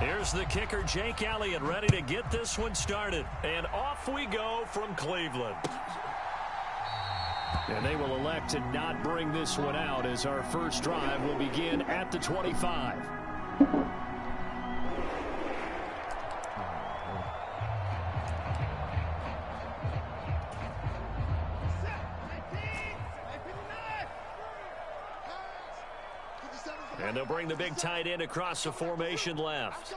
Here's the kicker, Jake Elliott, ready to get this one started. And off we go from Cleveland. And they will elect to not bring this one out as our first drive will begin at the 25. And they'll bring the big tight end across the formation left.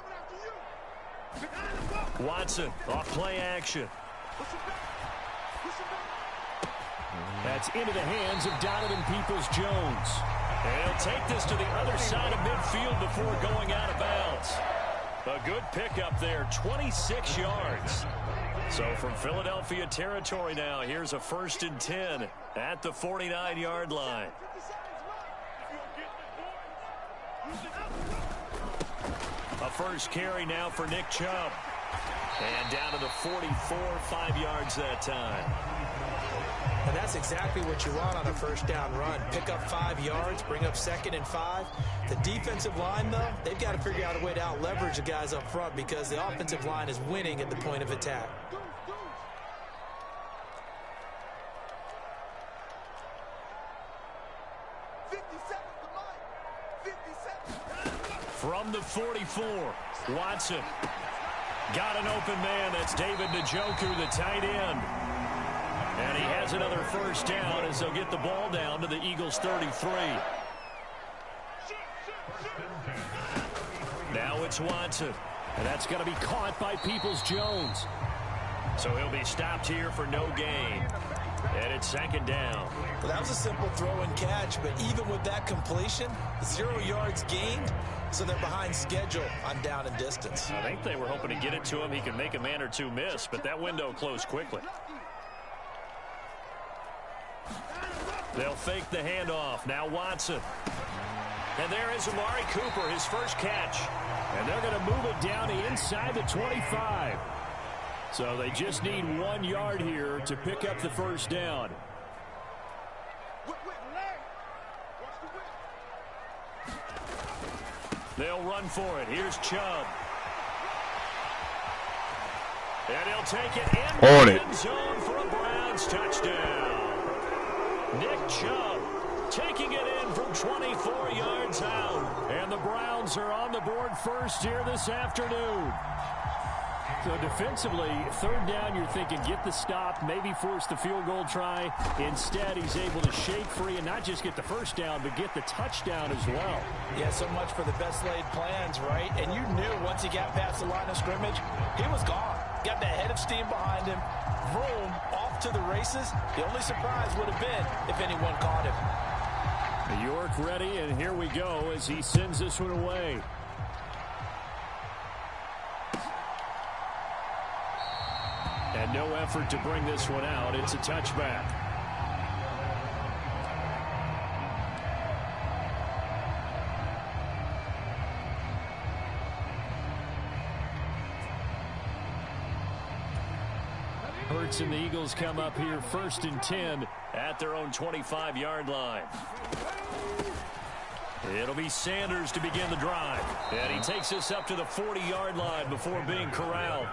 Watson off play action. That's into the hands of Donovan Peoples-Jones. And he'll take this to the other side of midfield before going out of bounds. A good pickup there, 26 yards. So from Philadelphia territory now, here's a 1st and 10 at the 49-yard line. A first carry now for Nick Chubb. And down to the 44, 5 yards that time. And that's exactly what you want on a first down run. Pick up 5 yards, bring up 2nd and 5. The defensive line, though, they've got to figure out a way to out-leverage the guys up front because the offensive line is winning at the point of attack. From the 44, Watson. Got an open man. That's David Njoku, the tight end. And he has another first down as they'll get the ball down to the Eagles' 33. Now it's Watson. And that's going to be caught by Peoples-Jones. So he'll be stopped here for no gain. And it's 2nd down. Well, that was a simple throw and catch, but even with that completion, 0 yards gained, so they're behind schedule on down and distance. I think they were hoping to get it to him. He could make a man or two miss, but that window closed quickly. They'll fake the handoff. Now Watson. And there is Amari Cooper, his first catch. And they're going to move it down to inside the 25. So they just need 1 yard here to pick up the first down. They'll run for it. Here's Chubb. And he'll take it in the end zone for a Browns touchdown. Nick Chubb taking it in from 24 yards out. And the Browns are on the board first here this afternoon. So defensively, 3rd down, you're thinking get the stop, maybe force the field goal try. Instead, he's able to shake free and not just get the first down, but get the touchdown as well. Yeah, so much for the best laid plans, right? And you knew once he got past the line of scrimmage, he was gone. Got that head of steam behind him. Vroom, off to the races. The only surprise would have been if anyone caught him. New York ready, and here we go as he sends this one away. And no effort to bring this one out. It's a touchback. Hurts and the Eagles come up here 1st and 10 at their own 25-yard line. It'll be Sanders to begin the drive. And he takes us up to the 40-yard line before being corralled.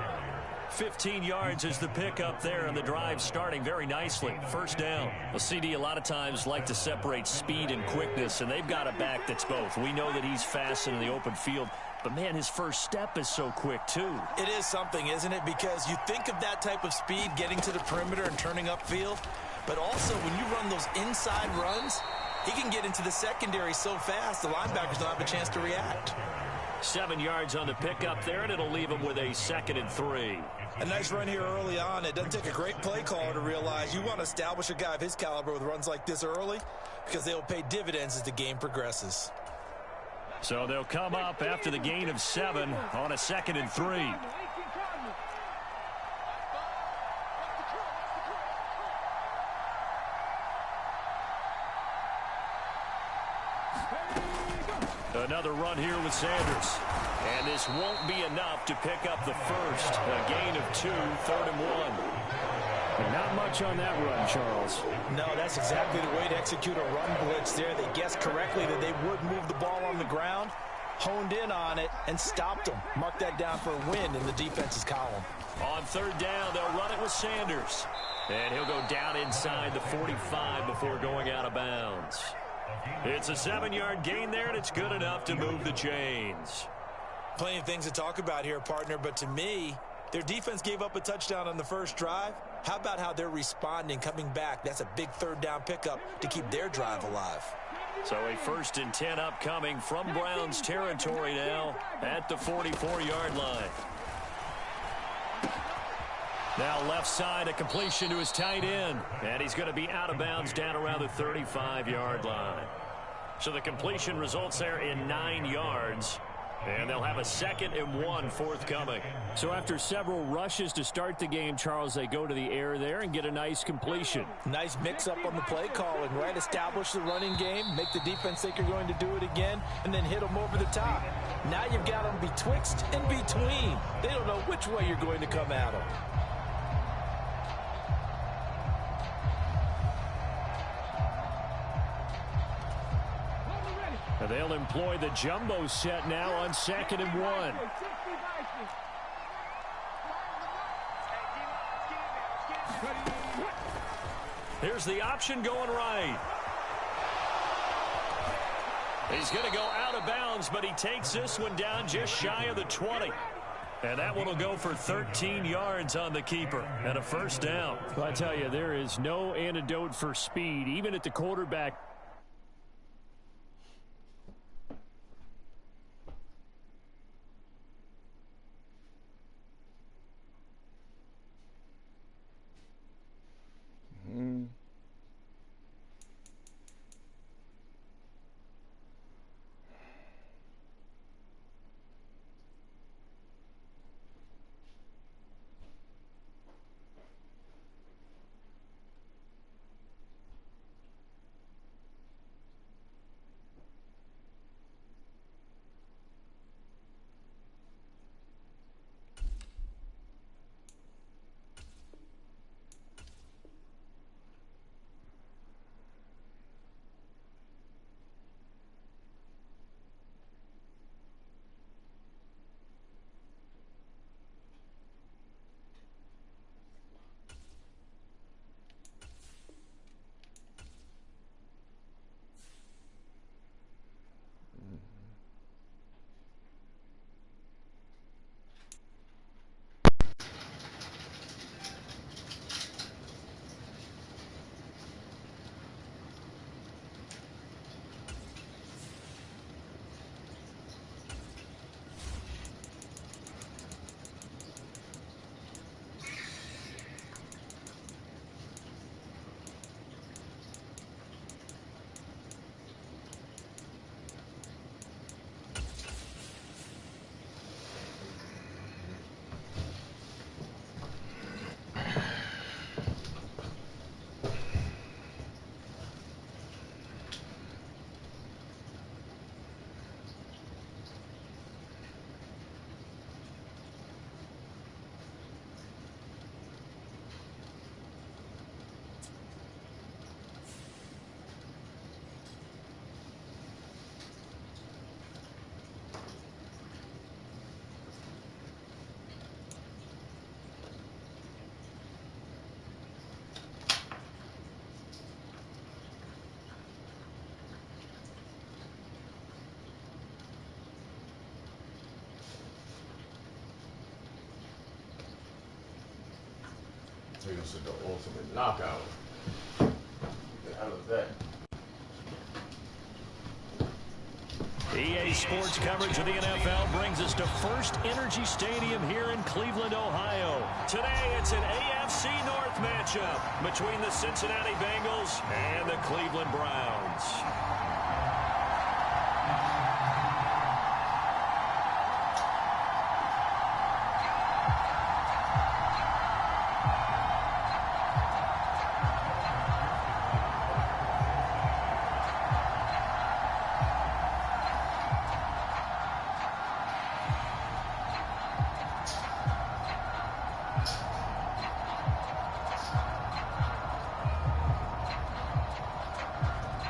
15 yards is the pickup there, and the drive starting very nicely. First down. A CD a lot of times like to separate speed and quickness, and they've got a back that's both. We know that he's fast in the open field, but, man, his first step is so quick, too. It is something, isn't it? Because you think of that type of speed getting to the perimeter and turning upfield, but also when you run those inside runs, he can get into the secondary so fast the linebackers don't have a chance to react. 7 yards on the pickup there, and it'll leave him with a 2nd and 3. A nice run here early on. It doesn't take a great play caller to realize you want to establish a guy of his caliber with runs like this early because they'll pay dividends as the game progresses. So they'll come up after the gain of 7 on a 2nd and 3. Another run here with Sanders. And this won't be enough to pick up the first. A gain of 2, 3rd and 1. Not much on that run, Charles. No, that's exactly the way to execute a run blitz there. They guessed correctly that they would move the ball on the ground. honed in on it and stopped them. Mark that down for a win in the defense's column. On third down, they'll run it with Sanders. And he'll go down inside the 45 before going out of bounds. It's a 7-yard gain there, and it's good enough to move the chains. Plenty of things to talk about here, partner, but to me, their defense gave up a touchdown on the first drive. How about how they're responding, coming back? That's a big third down pickup to keep their drive alive. So a 1st and 10 upcoming from Browns territory now at the 44-yard line. Now left side, a completion to his tight end. And he's going to be out of bounds down around the 35-yard line. So the completion results there in 9 yards. And they'll have a 2nd and 1 forthcoming. So after several rushes to start the game, Charles, they go to the air there and get a nice completion. Nice mix-up on the play calling, right? Establish the running game, make the defense think you're going to do it again, and then hit them over the top. Now you've got them betwixt and between. They don't know which way you're going to come at them. And they'll employ the jumbo set now on 2nd and 1. Here's the option going right. He's going to go out of bounds, but he takes this one down just shy of the 20. And that one will go for 13 yards on the keeper and a 1st down. Well, I tell you, there is no antidote for speed, even at the quarterback. This is the ultimate knockout. What the hell is that? EA Sports coverage of the NFL brings us to First Energy Stadium here in Cleveland, Ohio. Today, it's an AFC North matchup between the Cincinnati Bengals and the Cleveland Browns.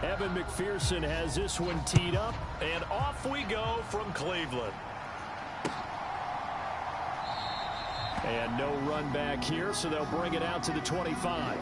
Evan McPherson has this one teed up. And off we go from Cleveland. And no run back here, so they'll bring it out to the 25.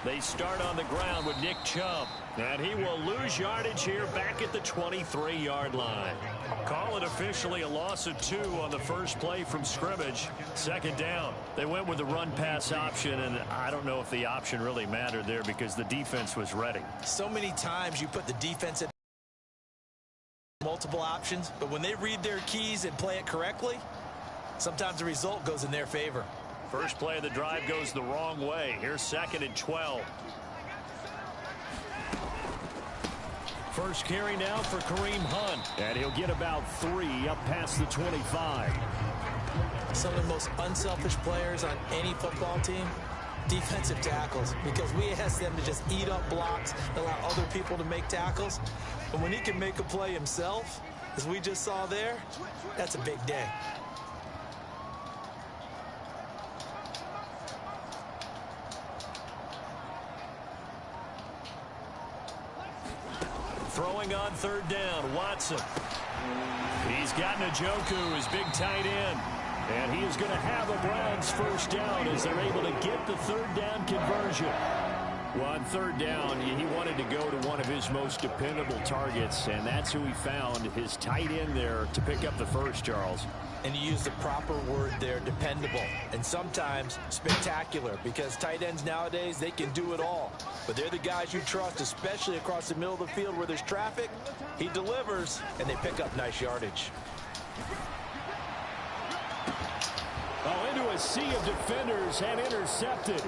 They start on the ground with Nick Chubb. And he will lose yardage here back at the 23-yard line. Call it officially a loss of 2 on the first play from scrimmage. Second down. They went with the run-pass option, and I don't know if the option really mattered there because the defense was ready. So many times you put the defense in multiple options, but when they read their keys and play it correctly, sometimes the result goes in their favor. First play of the drive goes the wrong way. Here's 2nd and 12. First carry now for Kareem Hunt. And he'll get about 3 up past the 25. Some of the most unselfish players on any football team, defensive tackles, because we ask them to just eat up blocks, allow other people to make tackles. And when he can make a play himself, as we just saw there, that's a big day. Throwing on 3rd down, Watson. He's got Njoku, his big tight end. And he is going to have a Browns first down as they're able to get the 3rd down conversion. Well, on 3rd down, he wanted to go to one of his most dependable targets, and that's who he found, his tight end there, to pick up the first, Charles. And you use the proper word there, dependable, and sometimes spectacular, because tight ends nowadays, they can do it all. But they're the guys you trust, especially across the middle of the field where there's traffic. He delivers, and they pick up nice yardage. Oh, into a sea of defenders and intercepted.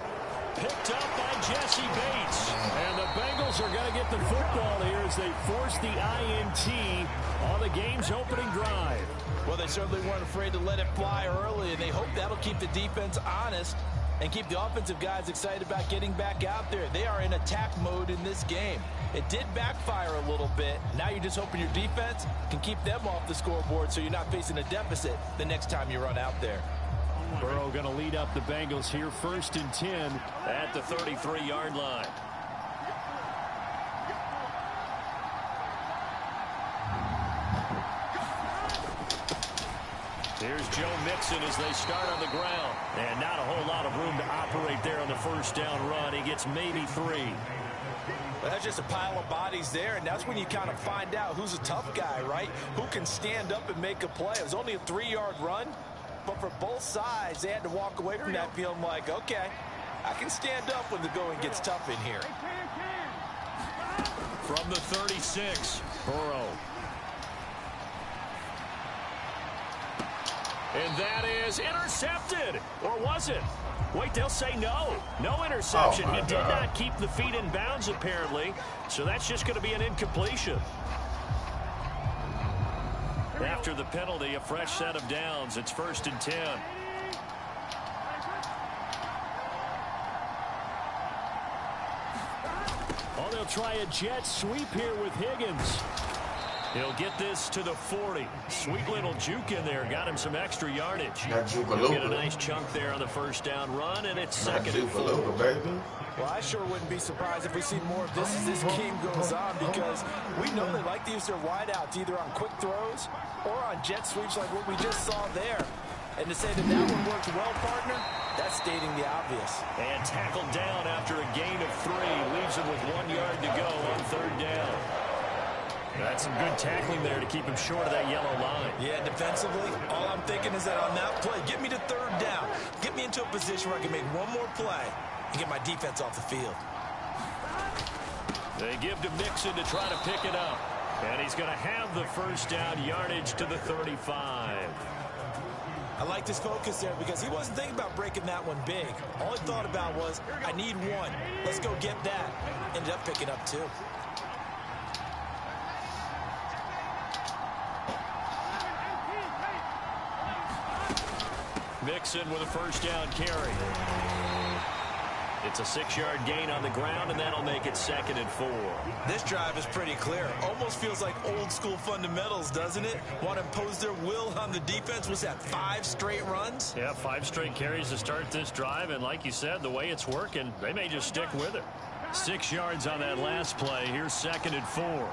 Picked up by Jesse Bates. And the Bengals are going to get the football here as they force the INT on the game's opening drive. Well, they certainly weren't afraid to let it fly early, and they hope that'll keep the defense honest and keep the offensive guys excited about getting back out there. They are in attack mode in this game. It did backfire a little bit. Now you're just hoping your defense can keep them off the scoreboard so you're not facing a deficit the next time you run out there. Burrow going to lead up the Bengals here, 1st and 10 at the 33-yard line. Here's Joe Mixon as they start on the ground. And not a whole lot of room to operate there on the first down run. He gets maybe 3. Well, that's just a pile of bodies there, and that's when you kind of find out who's a tough guy, right? Who can stand up and make a play. It was only a 3-yard run, but for both sides, they had to walk away from that feeling like, okay, I can stand up when the going gets tough in here. From the 36, Burrow. And that is intercepted. Or was it? Wait, they'll say no. No interception. He did not keep the feet in bounds, apparently. So that's just going to be an incompletion. After the penalty, a fresh set of downs. It's 1st and 10. Oh, they'll try a jet sweep here with Higgins. He'll get this to the 40. Sweet little juke in there. Got him some extra yardage. He'll get a nice chunk there on the first down run, and it's 2nd and 4. Well, I sure wouldn't be surprised if we see more of this as this game goes on, because we know they like to use their wideouts either on quick throws or on jet sweeps like what we just saw there. And to say that that one worked well, partner, that's stating the obvious. And tackled down after a gain of 3. Leaves him with 1 yard to go on 3rd down. That's some good tackling there to keep him short of that yellow line. Yeah, defensively, all I'm thinking is that on that play, get me to 3rd down. Get me into a position where I can make one more play and get my defense off the field. They give to Mixon to try to pick it up. And he's going to have the first down, yardage to the 35. I like this focus there because he wasn't thinking about breaking that one big. All he thought about was, I need 1. Let's go get that. Ended up picking up 2. Mixon with a first down carry. It's a 6-yard gain on the ground, and that'll make it 2nd and 4. This drive is pretty clear. Almost feels like old school fundamentals, doesn't it? Want to impose their will on the defense. Was that 5 straight runs? Yeah, 5 straight carries to start this drive, and like you said, the way it's working, they may just stick with it. 6 yards on that last play. Here's 2nd and 4.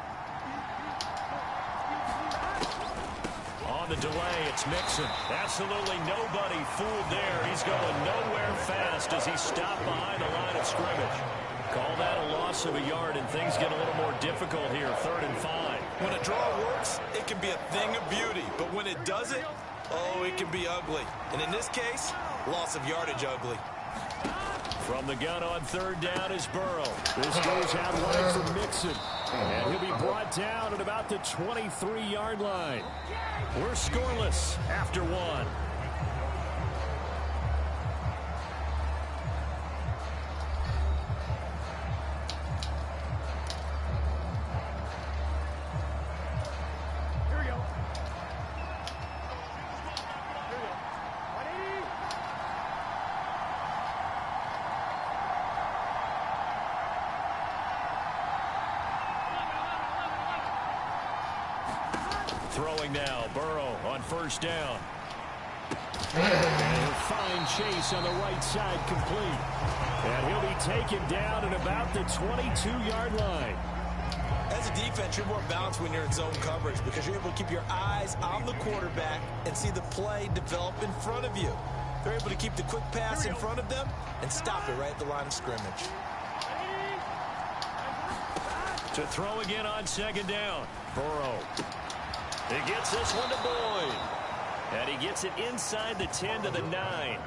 The delay, it's Mixon. Absolutely nobody fooled there. He's going nowhere fast as he's stopped behind the line of scrimmage. Call that a loss of a yard, and things get a little more difficult here. 3rd and 5. When a draw works, it can be a thing of beauty. But when it doesn't, oh, it can be ugly. And in this case, loss of yardage ugly. From the gun on 3rd down is Burrow. This goes out wide for Mixon. And he'll be brought down at about the 23-yard line. We're scoreless after 1. Throwing now, Burrow on 1st down. And a fine chase on the right side, complete. And he'll be taken down at about the 22-yard line. As a defense, you're more balanced when you're in zone coverage because you're able to keep your eyes on the quarterback and see the play develop in front of you. They're able to keep the quick pass in front of them and stop it right at the line of scrimmage. To throw again on 2nd down, Burrow. He gets this one to Boyd. And he gets it inside the 10 to the 9.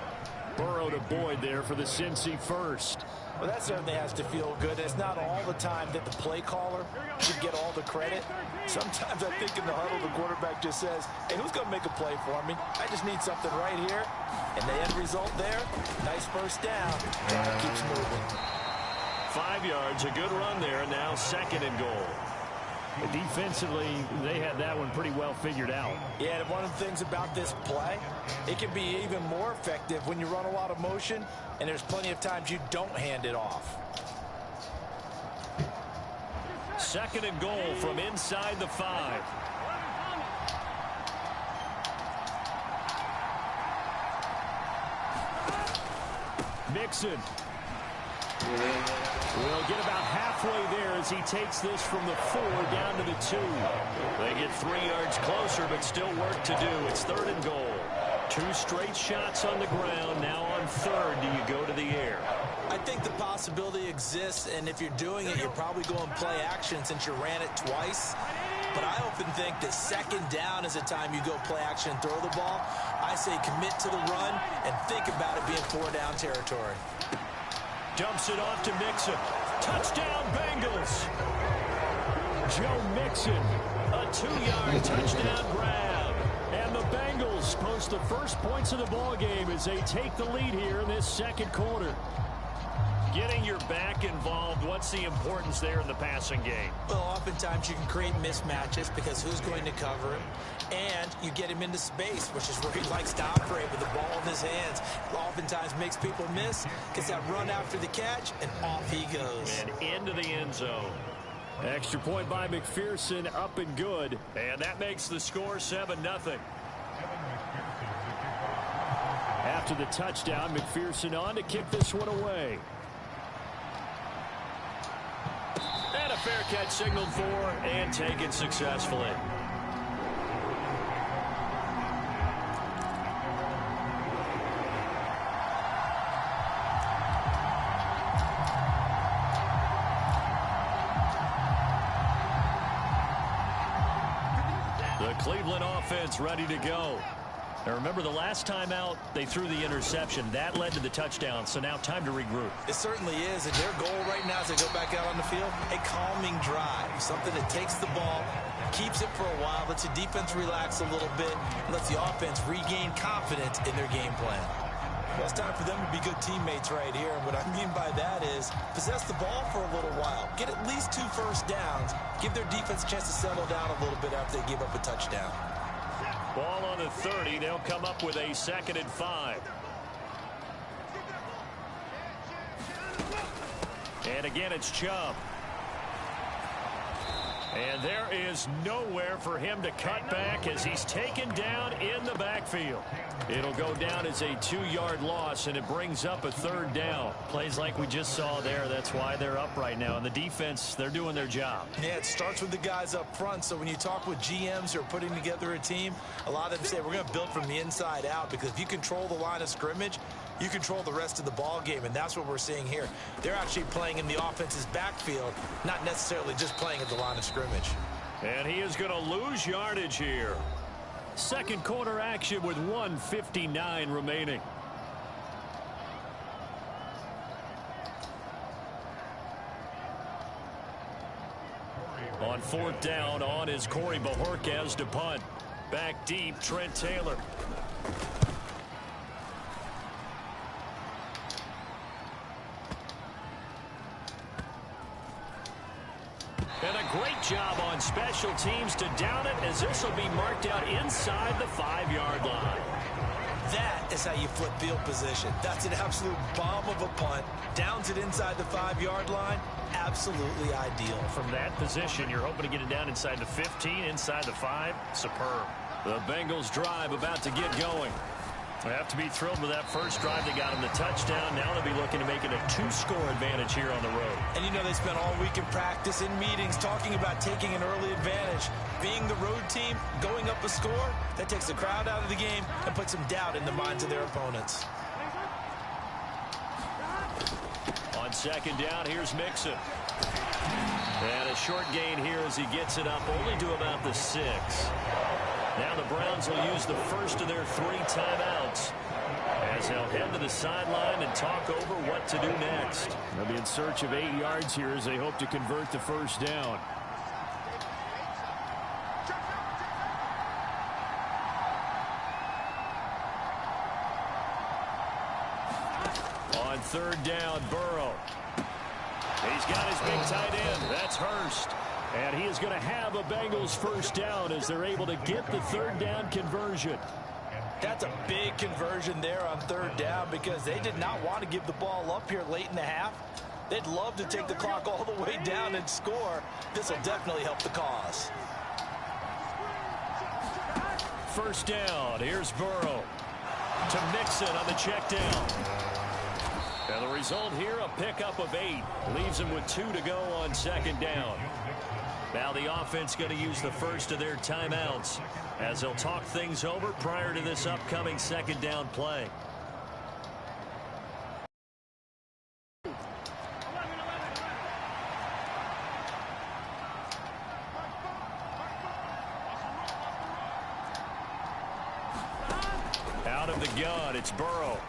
Burrow to Boyd there for the Cincy first. Well, that certainly has to feel good. It's not all the time that the play caller should get all the credit. Sometimes I think in the huddle, the quarterback just says, hey, who's going to make a play for me? I just need something right here. And the end result there, nice first down. Keeps moving. 5 yards, a good run there. Now 2nd and goal. Defensively, they had that one pretty well figured out. Yeah, and one of the things about this play, it can be even more effective when you run a lot of motion, and there's plenty of times you don't hand it off. 2nd and goal from inside the 5. Mixon. We'll get about halfway there as he takes this from the 4 down to the 2. They get 3 yards closer, but still work to do. It's 3rd and goal. 2 straight shots on the ground. Now on 3rd, do you go to the air? I think the possibility exists, and if you're doing it, you're probably going play action since you ran it twice. But I often think that 2nd down is a time you go play action and throw the ball. I say commit to the run and think about it being 4-down territory. Dumps it off to Mixon. Touchdown, Bengals. Joe Mixon, a 2-yard touchdown grab. And the Bengals post the first points of the ballgame as they take the lead here in this 2nd quarter. Getting your back involved, what's the importance there in the passing game? Well, oftentimes you can create mismatches because who's going to cover him? And you get him into space, which is where he likes to operate with the ball in his hands. Oftentimes makes people miss, gets that run after the catch, and off he goes. And into the end zone. Extra point by McPherson, up and good. And that makes the score 7-0. After the touchdown, McPherson on to kick this one away. And a fair catch signaled for and taken successfully. The Cleveland offense ready to go. Now remember, the last time out, they threw the interception. That led to the touchdown, so now time to regroup. It certainly is, and their goal right now as they go back out on the field, a calming drive, something that takes the ball, keeps it for a while, lets the defense relax a little bit, lets the offense regain confidence in their game plan. Well, it's time for them to be good teammates right here, and what I mean by that is possess the ball for a little while, get at least 2 first downs, give their defense a chance to settle down a little bit after they give up a touchdown. Ball on the 30. They'll come up with a 2nd and 5. And again, it's Chubb. And there is nowhere for him to cut back as he's taken down in the backfield. It'll go down as a 2-yard loss, and it brings up a 3rd down. Plays like we just saw there. That's why they're up right now. And the defense, they're doing their job. Yeah, it starts with the guys up front. So when you talk with GMs who are putting together a team, a lot of them say we're going to build from the inside out, because if you control the line of scrimmage, you control the rest of the ball game, and that's what we're seeing here. They're actually playing in the offense's backfield, not necessarily just playing at the line of scrimmage. And he is going to lose yardage here. 2nd quarter action with 1:59 remaining. On 4th down, on is Corey Bajorquez to punt. Back deep, Trent Taylor. And a great job on special teams to down it, as this will be marked out inside the 5-yard line. That is how you flip field position. That's an absolute bomb of a punt. Downs it inside the 5-yard line. Absolutely ideal. From that position, you're hoping to get it down inside the 15, inside the 5. Superb. The Bengals drive about to get going. They have to be thrilled with that first drive. They got them the touchdown. Now they'll be looking to make it a 2-score advantage here on the road. And you know, they spent all week in practice, in meetings, talking about taking an early advantage. Being the road team, going up a score, that takes the crowd out of the game and puts some doubt in the minds of their opponents. On 2nd down, here's Mixon. And a short gain here as he gets it up only to about the 6. Now the Browns will use the first of their 3 timeouts, as they'll head to the sideline and talk over what to do next. They'll be in search of 8 yards here as they hope to convert the first down. On 3rd down, Burrow. He's got his big tight end. That's Hurst. And he is going to have a Bengals first down as they're able to get the 3rd down conversion. That's a big conversion there on 3rd down, because they did not want to give the ball up here late in the half. They'd love to take the clock all the way down and score. This will definitely help the cause. First down. Here's Burrow to Mixon on the check down. And the result here, a pickup of 8. Leaves him with 2 to go on 2nd down. Now the offense going to use the first of their timeouts as they'll talk things over prior to this upcoming 2nd down play. Out of the gun, it's Burrow.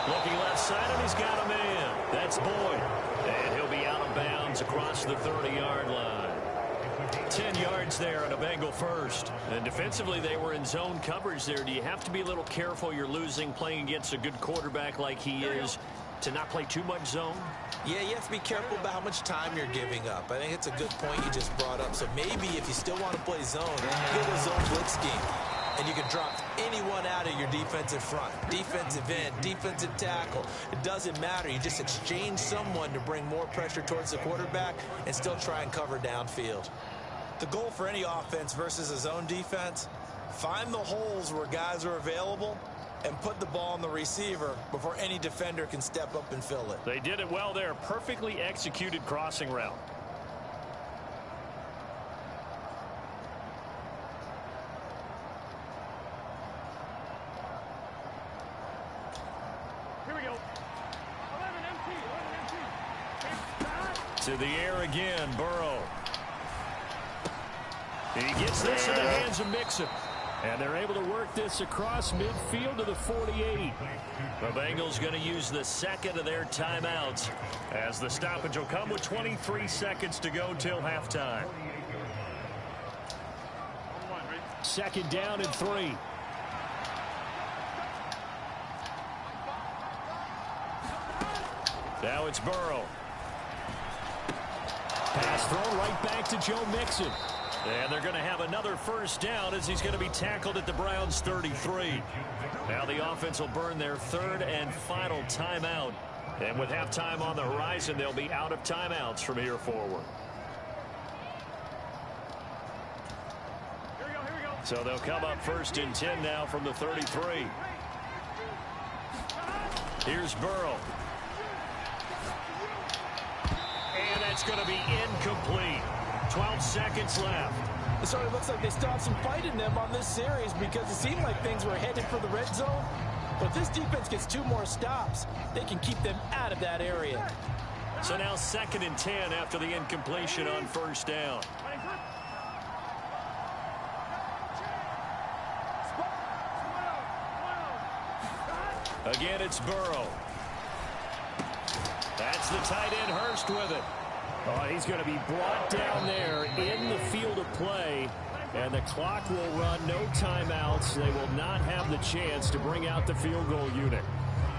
Looking left side, and he's got a man. That's Boyd. And he'll be out of bounds across the 30-yard line. 10 yards there and a Bengal first. And defensively, they were in zone coverage there. Do you have to be a little careful? You're losing, playing against a good quarterback like he is, to not play too much zone? Yeah, you have to be careful about how much time you're giving up. I think it's a good point you just brought up. So maybe if you still want to play zone, get a zone blitz scheme. And you can drop anyone out of your defensive front. Defensive end, defensive tackle. It doesn't matter. You just exchange someone to bring more pressure towards the quarterback and still try and cover downfield. The goal for any offense versus a zone defense, find the holes where guys are available and put the ball on the receiver before any defender can step up and fill it. They did it well there. Perfectly executed crossing route. To the air again, Burrow. He gets this in the hands of Mixon. And they're able to work this across midfield to the 48. The Bengals going to use the second of their timeouts as the stoppage will come with 23 seconds to go till halftime. 2nd down and 3. Now it's Burrow. Pass thrown right back to Joe Mixon. And they're going to have another first down as he's going to be tackled at the Browns' 33. Now the offense will burn their third and final timeout. And with halftime on the horizon, they'll be out of timeouts from here forward. So they'll come up first and 10 now from the 33. Here's Burrow. And that's going to be incomplete. 12 seconds left. It sort of looks like they still have some fight in them on this series because it seemed like things were headed for the red zone. But if this defense gets 2 more stops, they can keep them out of that area. So now 2nd and 10 after the incompletion on first down. Again, it's Burrow. That's the tight end, Hurst, with it. Oh, he's going to be brought down there in the field of play, and the clock will run, no timeouts. They will not have the chance to bring out the field goal unit.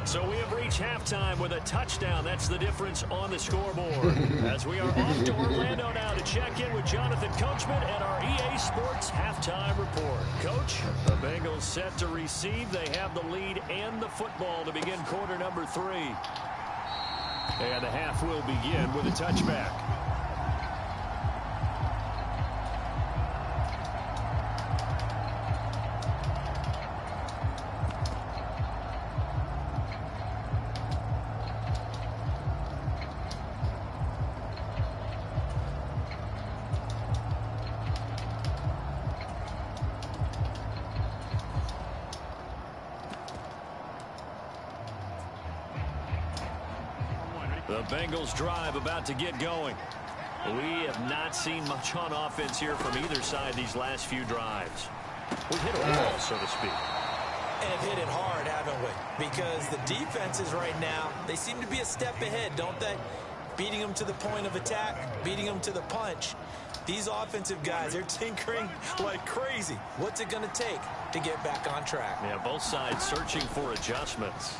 So we have reached halftime with a touchdown. That's the difference on the scoreboard. As we are off to Orlando now to check in with Jonathan Coachman and our EA Sports halftime report. Coach, the Bengals set to receive. They have the lead and the football to begin quarter number 3. And the half will begin with a touchback. The Bengals drive about to get going. We have not seen much on offense here from either side these last few drives. We've hit a wall, so to speak. And have hit it hard, haven't we? Because the defenses right now, they seem to be a step ahead, don't they? Beating them to the point of attack, beating them to the punch. These offensive guys, they're tinkering like crazy. What's it going to take to get back on track? Yeah, both sides searching for adjustments.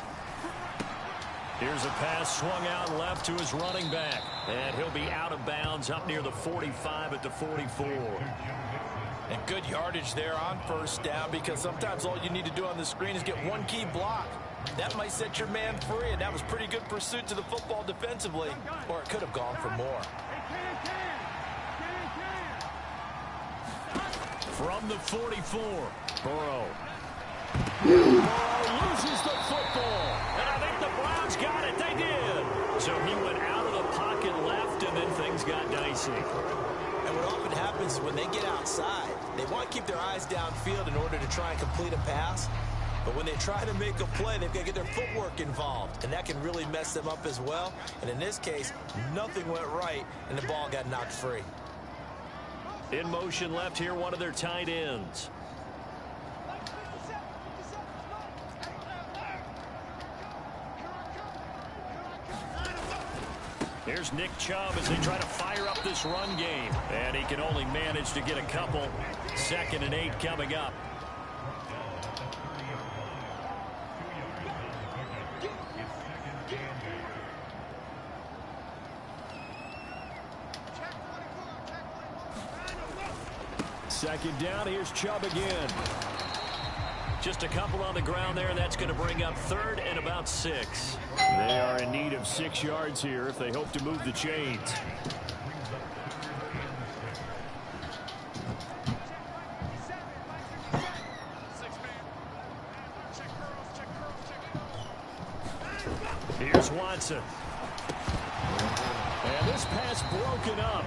Here's a pass swung out left to his running back. And he'll be out of bounds up near the 45 at the 44. And good yardage there on first down because sometimes all you need to do on the screen is get one key block. That might set your man free, and that was pretty good pursuit to the football defensively. Or it could have gone for more. From the 44, Burrow. Burrow loses the football. And I think the Browns got it. They did. So he went out of the pocket left, and then things got dicey. And what often happens is when they get outside, they want to keep their eyes downfield in order to try and complete a pass. But when they try to make a play, they've got to get their footwork involved. And that can really mess them up as well. And in this case, nothing went right, and the ball got knocked free. In motion left here, one of their tight ends. Here's Nick Chubb as they try to fire up this run game. And he can only manage to get a couple. 2nd and 8 coming up. Second down, here's Chubb again. Just a couple on the ground there, and that's going to bring up 3rd and about 6. They are in need of 6 yards here if they hope to move the chains. Here's Watson. And this pass broken up.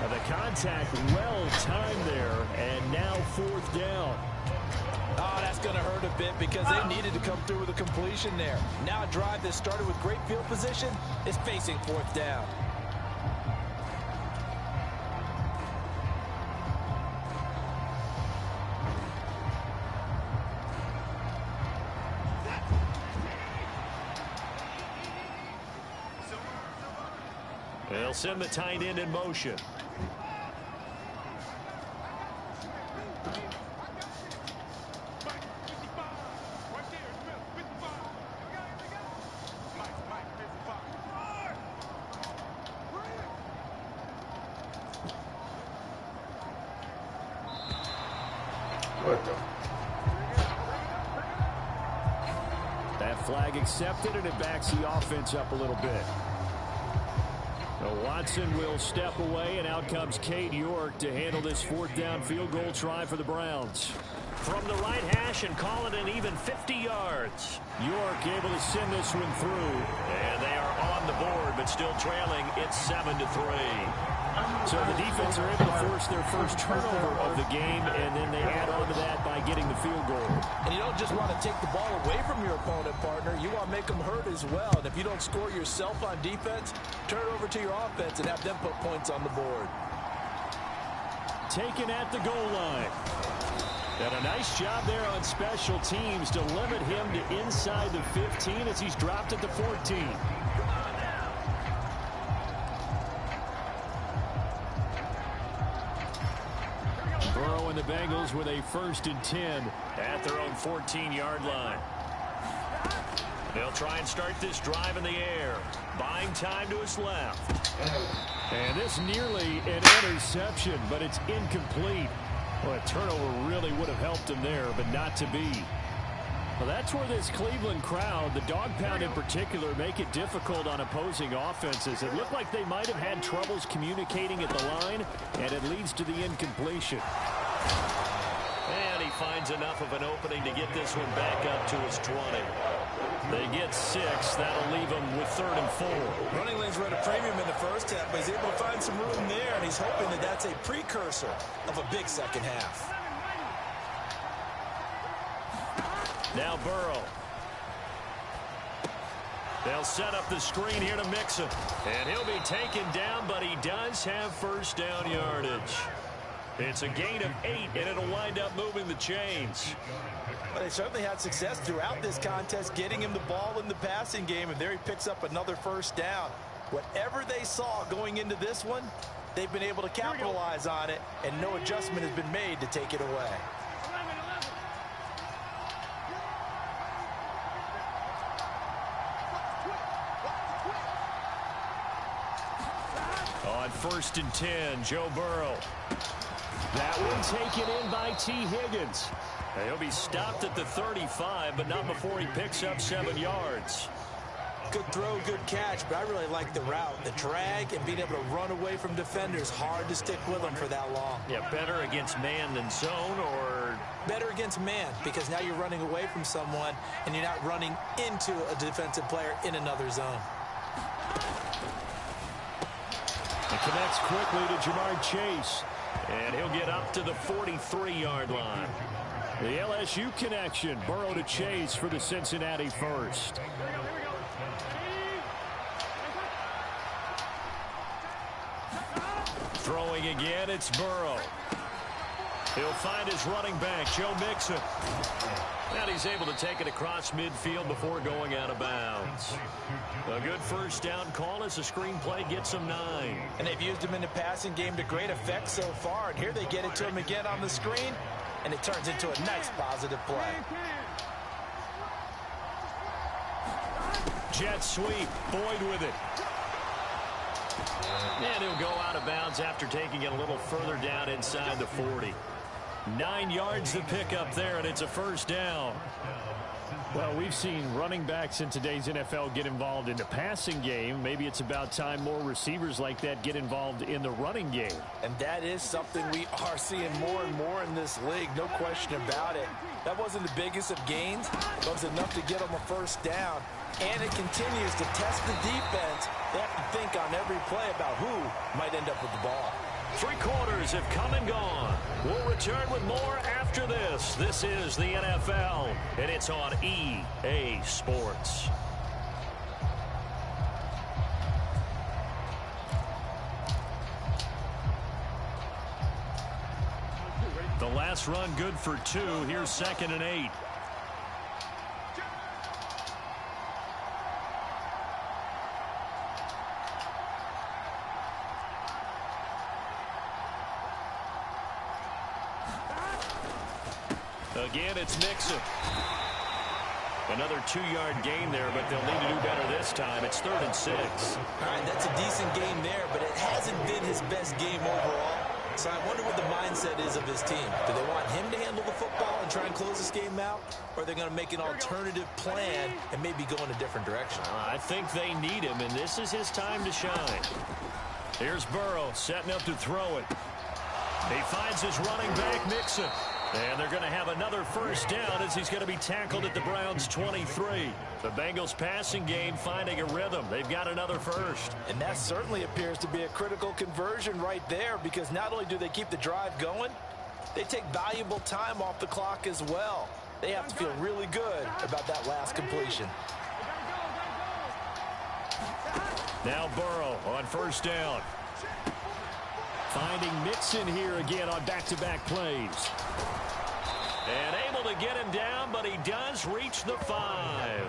And the contact well timed there, and now 4th down. Oh, that's going to hurt a bit because they needed to come through with a completion there. Now a drive that started with great field position is facing 4th down. They'll send the tight end in motion. What the? That flag accepted, and it backs the offense up a little bit. Now Watson will step away, and out comes Cade York to handle this fourth down field goal try for the Browns. From the right hash and call it an even 50 yards. York able to send this one through. And they are on the board, but still trailing. It's 7-3. So the defense are able to force their first turnover of the game, and then they add on to that by getting the field goal. And you don't just want to take the ball away from your opponent, partner. You want to make them hurt as well. And if you don't score yourself on defense, turn it over to your offense and have them put points on the board. Taken at the goal line. And a nice job there on special teams to limit him to inside the 15 as he's dropped at the 14. Burrow and the Bengals with a 1st and 10 at their own 14-yard line. They'll try and start this drive in the air. Buying time to his left. And this nearly an interception, but it's incomplete. Well, a turnover really would have helped him there, but not to be. Well, that's where this Cleveland crowd, the dog pound in particular, make it difficult on opposing offenses. It looked like they might have had troubles communicating at the line, and it leads to the incompletion. And he finds enough of an opening to get this one back up to his 20. They get 6. That'll leave them with 3rd and 4. Running lanes were at a premium in the first half, but he's able to find some room there, and he's hoping that that's a precursor of a big second half. Now Burrow. They'll set up the screen here to Mixon. And he'll be taken down, but he does have first down yardage. It's a gain of 8, and it'll wind up moving the chains. Well, they certainly had success throughout this contest, getting him the ball in the passing game, and there he picks up another first down. Whatever they saw going into this one, they've been able to capitalize on it, and no adjustment has been made to take it away. On 1st and 10, Joe Burrow. That one taken in by T. Higgins. He'll be stopped at the 35, but not before he picks up 7 yards. Good throw, good catch, but I really like the route. The drag and being able to run away from defenders. Hard to stick with them for that long. Yeah, better against man than zone, or... Better against man, because now you're running away from someone, and you're not running into a defensive player in another zone. It connects quickly to Jamar Chase. And he'll get up to the 43-yard line. The LSU connection. Burrow to Chase for the Cincinnati first. Throwing again, it's Burrow. He'll find his running back, Joe Mixon. And he's able to take it across midfield before going out of bounds. A good first down call as the screenplay gets him 9. And they've used him in the passing game to great effect so far. And here they get it to him again on the screen, and it turns into a nice positive play. Jet sweep, Boyd with it. And he'll go out of bounds after taking it a little further down inside the 40. 9 yards to pick up there, and it's a first down. Well, we've seen running backs in today's NFL get involved in the passing game. Maybe it's about time more receivers like that get involved in the running game. And that is something we are seeing more and more in this league, no question about it. That wasn't the biggest of gains, but it was enough to get them a first down. And it continues to test the defense. They have to think on every play about who might end up with the ball. 3 quarters have come and gone. We'll return with more after this. This is the NFL, and it's on EA Sports. The last run good for 2. Here's 2nd and 8. Again, it's Mixon. Another 2-yard gain there, but they'll need to do better this time. It's 3rd and 6. All right, that's a decent game there, but it hasn't been his best game overall. So I wonder what the mindset is of his team. Do they want him to handle the football and try and close this game out? Or are they going to make an alternative plan and maybe go in a different direction? I think they need him, and this is his time to shine. Here's Burrow setting up to throw it. He finds his running back, Mixon. And they're going to have another first down as he's going to be tackled at the Browns' 23. The Bengals passing game finding a rhythm. They've got another first. And that certainly appears to be a critical conversion right there, because not only do they keep the drive going, they take valuable time off the clock as well. They have to feel really good about that last completion. Now Burrow on first down. Finding Mixon here again on back-to-back plays. And able to get him down, but he does reach the 5.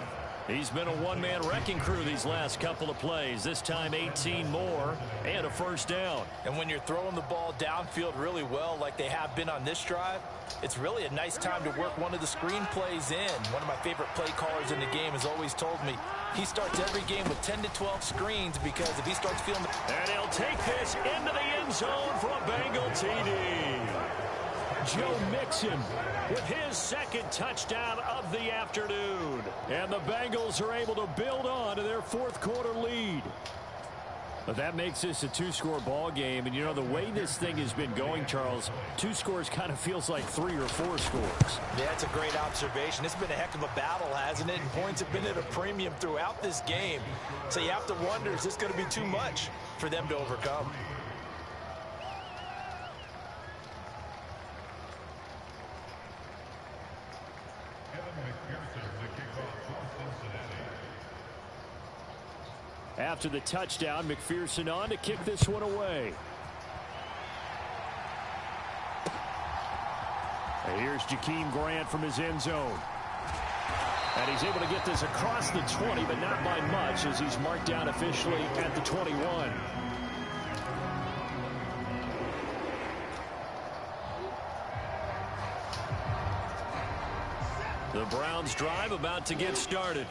He's been a one-man wrecking crew these last couple of plays. This time 18 more and a first down. And when you're throwing the ball downfield really well like they have been on this drive, it's really a nice time to work one of the screen plays in. One of my favorite play callers in the game has always told me he starts every game with 10 to 12 screens, because if he starts feeling the... And he'll take this into the end zone for a Bengal TD. Joe Mixon with his second touchdown of the afternoon. And the Bengals are able to build on to their fourth quarter lead. But that makes this a two-score ball game. And, you know, the way this thing has been going, Charles, 2 scores kind of feels like 3 or 4 scores. Yeah, that's a great observation. It's been a heck of a battle, hasn't it? And points have been at a premium throughout this game. So you have to wonder, is this going to be too much for them to overcome? After the touchdown, McPherson on to kick this one away. And here's Jakeem Grant from his end zone. And he's able to get this across the 20, but not by much, as he's marked down officially at the 21. The Browns drive about to get started.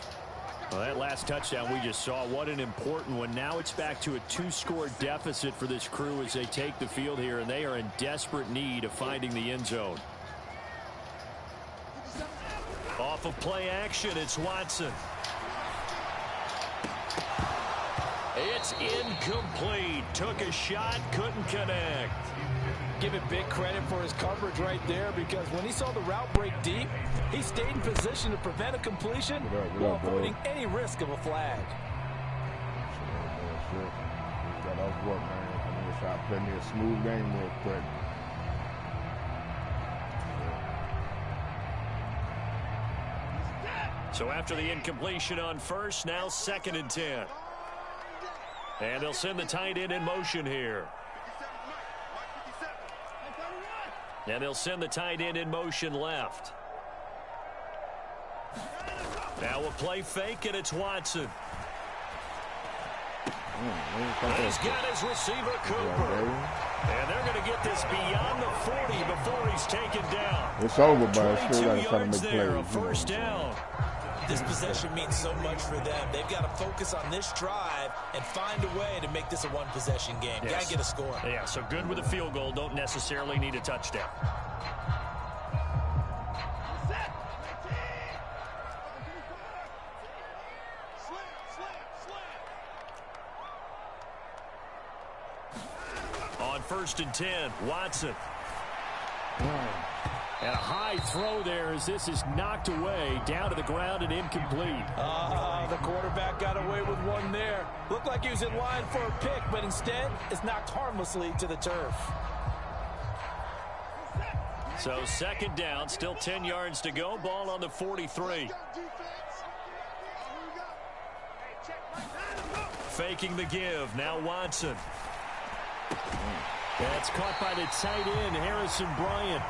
Well, that last touchdown we just saw, what an important one. Now it's back to a 2-score deficit for this crew as they take the field here, and they are in desperate need of finding the end zone. Off of play action, it's Watson. It's incomplete. Took a shot, couldn't connect. Give it big credit for his coverage right there, because when he saw the route break deep, he stayed in position to prevent a completion while avoiding any risk of a flag. Got off work, man. I'm going to try to play me a smooth game real quick. So after the incompletion on first, now 2nd and 10. And they'll send the tight end in motion here. And they'll send the tight end in motion left. Now a play fake, and it's Watson. He's got his receiver, Cooper. And they're going to get this beyond the 40 before he's taken down. It's over, but 22 still got to yards make there, plays. a first down. This possession means so much for them. They've got to focus on this drive and find a way to make this a one-possession game. Yes. Got to get a score. Yeah, so good with a field goal. Don't necessarily need a touchdown. On 1st and 10, Watson. And a high throw there as this is knocked away, down to the ground and incomplete. The quarterback got away with one there. Looked like he was in line for a pick, but instead it's knocked harmlessly to the turf. So 2nd down, still 10 yards to go. Ball on the 43. Faking the give. Now Watson. That's caught by the tight end, Harrison Bryant.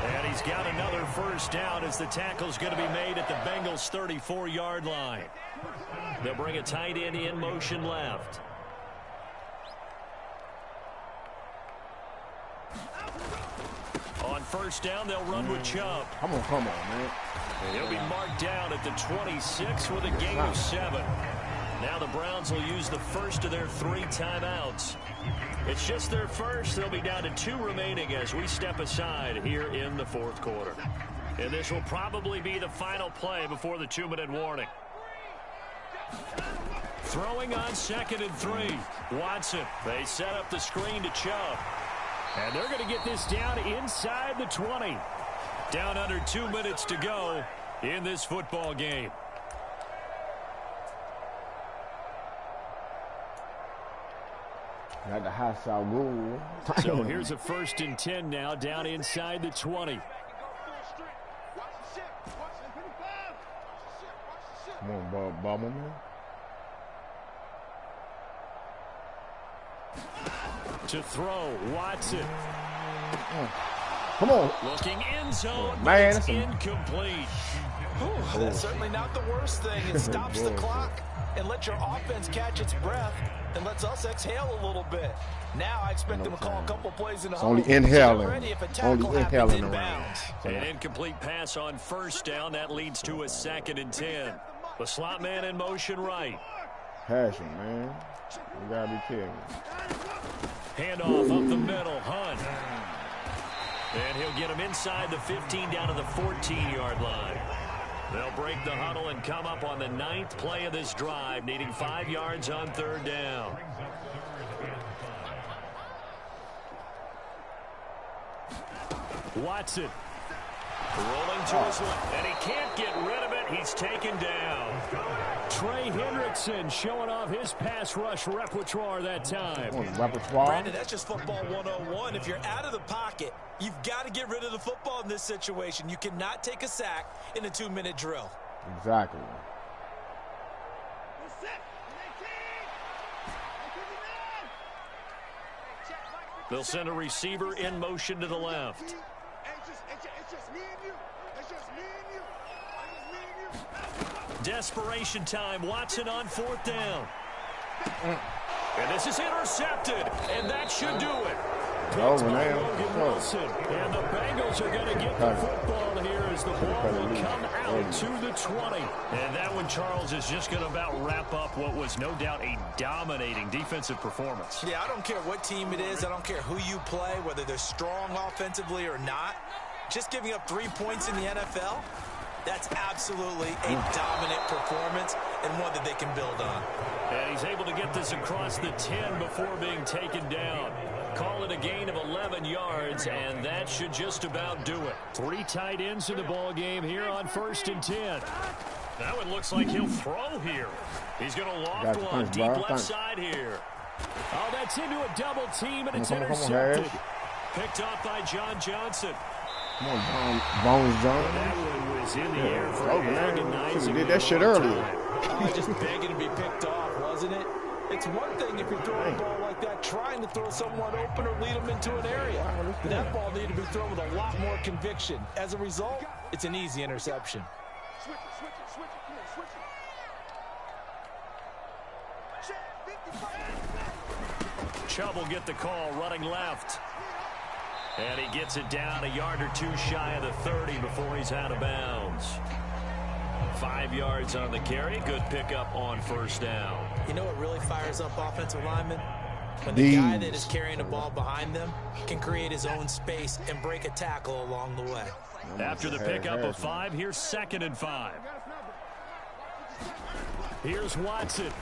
And he's got another first down as the tackle's going to be made at the Bengals' 34-yard line. They'll bring a tight end in motion left. On 1st down, they'll run with Chubb. Come on, man. He'll be marked down at the 26 with a gain of 7. Now the Browns will use the first of their 3 timeouts. It's just their first. They'll be down to 2 remaining as we step aside here in the 4th quarter. And this will probably be the final play before the 2-minute warning. Throwing on 2nd and 3. Watson. They set up the screen to Chubb. And they're going to get this down inside the 20. Down under 2 minutes to go in this football game. Got the high side rule. So here's a 1st and 10 now, down inside the 20. Come on, Bubble, man. To throw, Watson. Come on. Looking end zone, man, it's incomplete. Ooh, that's certainly not the worst thing. It stops the clock and lets your offense catch its breath and lets us exhale a little bit. Now I expect them to call a couple plays in a only inhaling. Only inhaling around. An incomplete pass on 1st down. That leads to a 2nd and 10. The slot man in motion right. Passion, man. You gotta be careful. Handoff up the middle, Hunt. And he'll get him inside the 15 down to the 14-yard line. They'll break the huddle and come up on the 9th play of this drive, needing 5 yards on 3rd down. Watson. Rolling to his left, and he can't get rid of it. He's taken down. Trey Hendrickson showing off his pass rush repertoire that time. Brandon, that's just football 101. If you're out of the pocket, you've got to get rid of the football in this situation. You cannot take a sack in a 2-minute drill. Exactly. They'll send a receiver in motion to the left. Desperation time. Watson on 4th down. And this is intercepted. And that should do it. Wilson. And the Bengals are going to get the football here as the ball will come out to the 20. And that one, Charles, is just going to about wrap up what was no doubt a dominating defensive performance. Yeah, I don't care what team it is. I don't care who you play, whether they're strong offensively or not. Just giving up 3 points in the NFL, that's absolutely a dominant performance and one that they can build on. And he's able to get this across the 10 before being taken down. Call it a gain of 11 yards, and that should just about do it. 3 tight ends in the ball game here on 1st and 10. That one looks like he'll throw here. He's going to loft one deep left side here. Oh, that's into a double team, and it's intercepted. Picked off by John Johnson. Come on, Bones Johnson. That one was in the air for agonizing. He did that shit earlier. Just begging to be picked off, wasn't it? It's one thing if you're throwing a ball like that, trying to throw someone open or lead them into an area. That ball needed to be thrown with a lot more conviction. As a result, it's an easy interception. Chubb will get the call running left. And he gets it down a yard or 2 shy of the 30 before he's out of bounds. 5 yards on the carry. Good pickup on 1st down. You know what really fires up offensive linemen? When the guy that is carrying the ball behind them can create his own space and break a tackle along the way. After the pickup of 5, here's 2nd and 5. Here's Watson.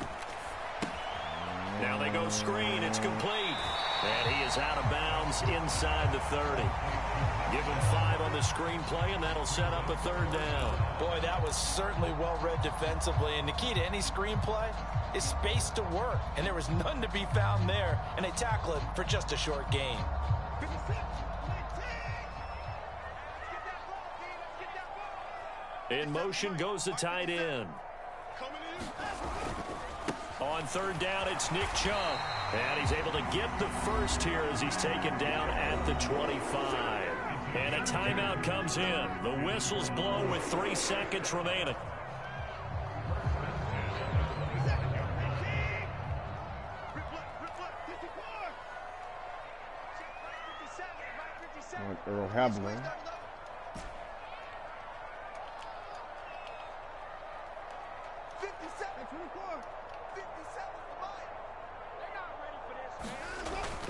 Now they go screen. It's complete. And he is out of bounds inside the 30. Give him 5 on the screenplay, and that'll set up a 3rd down. Boy, that was certainly well-read defensively. And the key to any screenplay is space to work. And there was none to be found there. And they tackle it for just a short gain. In motion goes the tight end. On 3rd down, it's Nick Chubb. And he's able to get the first here as he's taken down at the 25. And a timeout comes in. The whistles blow with 3 seconds remaining. Earl Hamlin.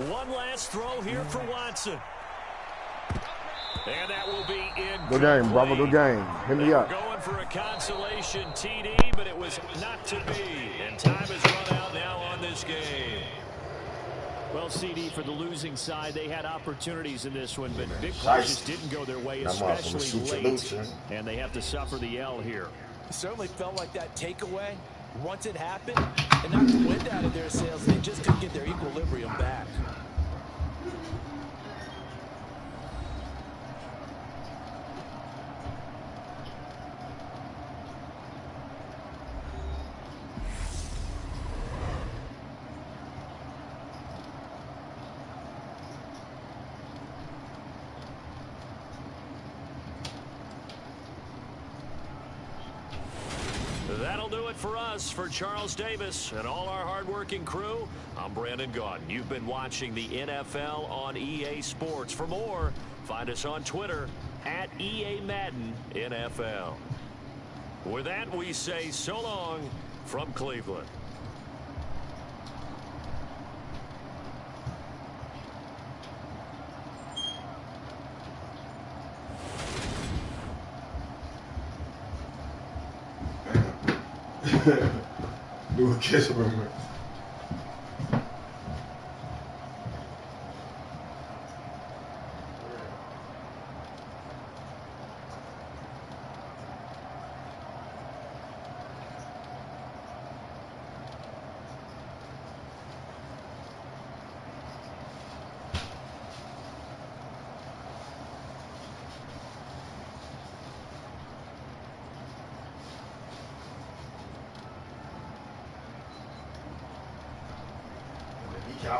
One last throw here for Watson. And that will be incomplete. Good game, brother. Good game. Hit me up. Going for a consolation TD, but it was not to be. And time has run out now on this game. Well, CD, for the losing side, they had opportunities in this one, but big plays just didn't go their way, especially late. And they have to suffer the L here. It certainly felt like that takeaway. Once it happened, and knocked the wind out of their sails, they just couldn't get their equilibrium back. That'll do it for us. For Charles Davis and all our hardworking crew, I'm Brandon Gaudin. You've been watching the NFL on EA Sports. For more, find us on Twitter at EA Madden NFL. With that, we say so long from Cleveland. Do a kiss with me.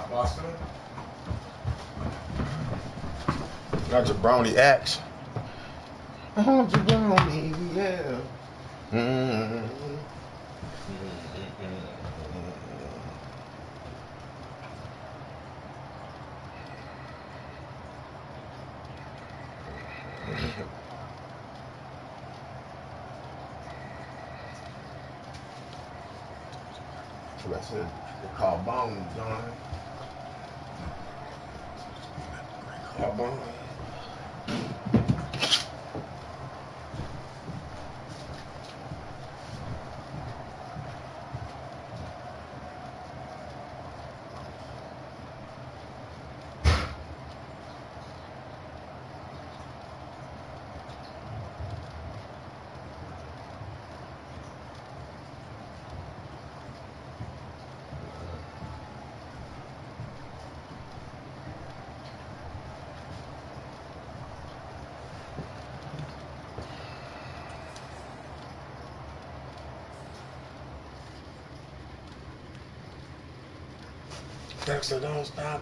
Boston. Not Jabroni X. Oh, Jabroni, yeah. So that's it. They're called bones, John. Carbon. Dexter, don't stop.